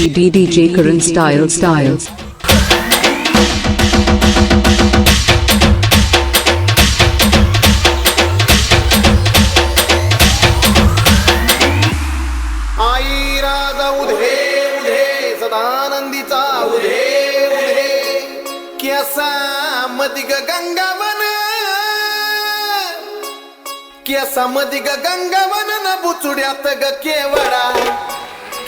DJ Karan Style. आई राजा उधे उधे सदानंदीचा उधे उधे केसा मदिग गंगावन केसा मदिग गंगावन न बुचुड्यात ग केवडा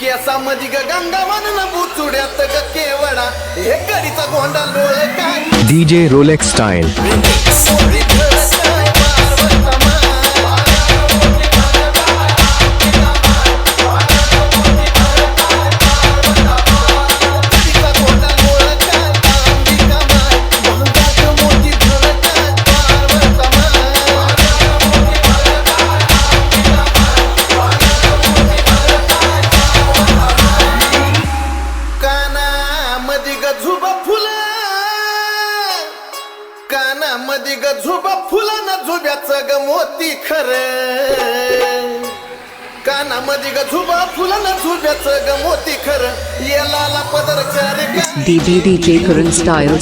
केसा मदिग गंगावन न बुचुड्यात ग केवडा हे गडीचा गोंडा लोळ काय DJ Rolex Style. कानामध्ये ग झुबा फुलान झुब्याचं ग मोती खर कानामध्ये ग झुबा फुलान झुब्याचं ग मोती खर येलाला पदर चार DJ Karan Style.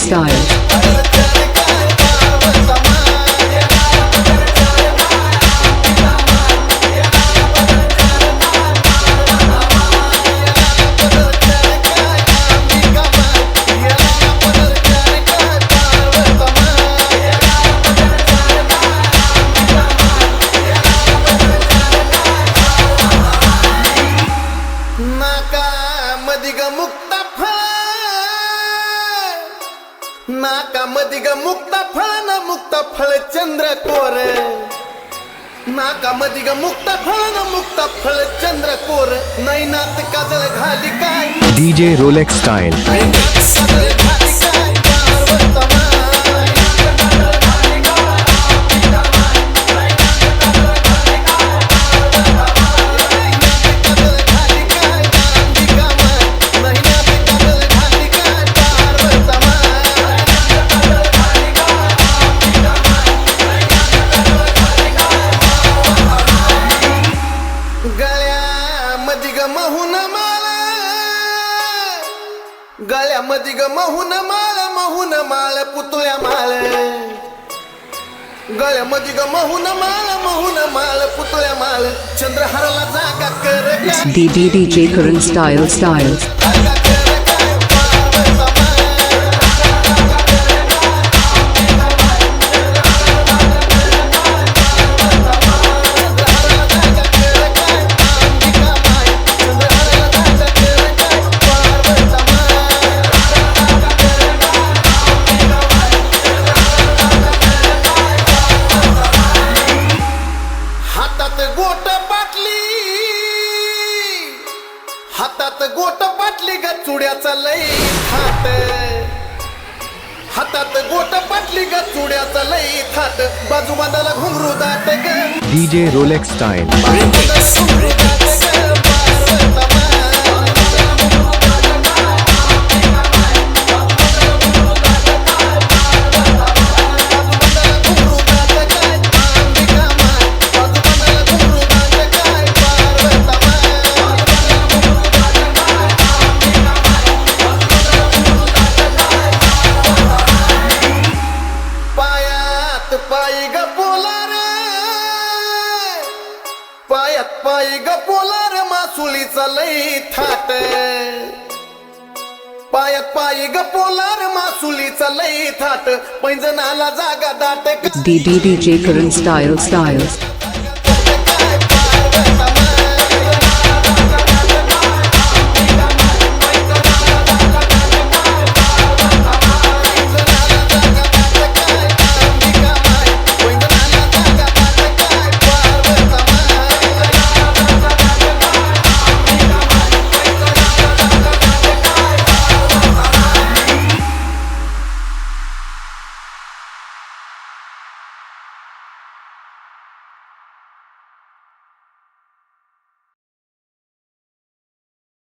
नाकामध्ये ग मुक्ता फळ न मुक्ता फळ चंद्र कोर नाकामध्ये ग मुक्ता फळ न मुक्ता फळ चंद्र कोर नैनात काजळ घाली काय DJ Rolex Style. गळ्यामध्ये ग महून माळ पुतळ्या माळ गळ्यामध्ये ग महून माळ पुतळ्या माळ चंद्रहाराला जागा कर DJ Karan Style. हातात गोट पाटली ग चुड्याचा लई थाट हातात गोट पाटली ग चुड्याचा लई थाट बाजू बांधाला घुंगरू दाट ग DJ Rolex Style. पायी ग पोलार मासुलीचा लई थाट पायी ग पोलार मासुलीचा लई थाट पैंजनाला जागा दाट DJ Karan Style.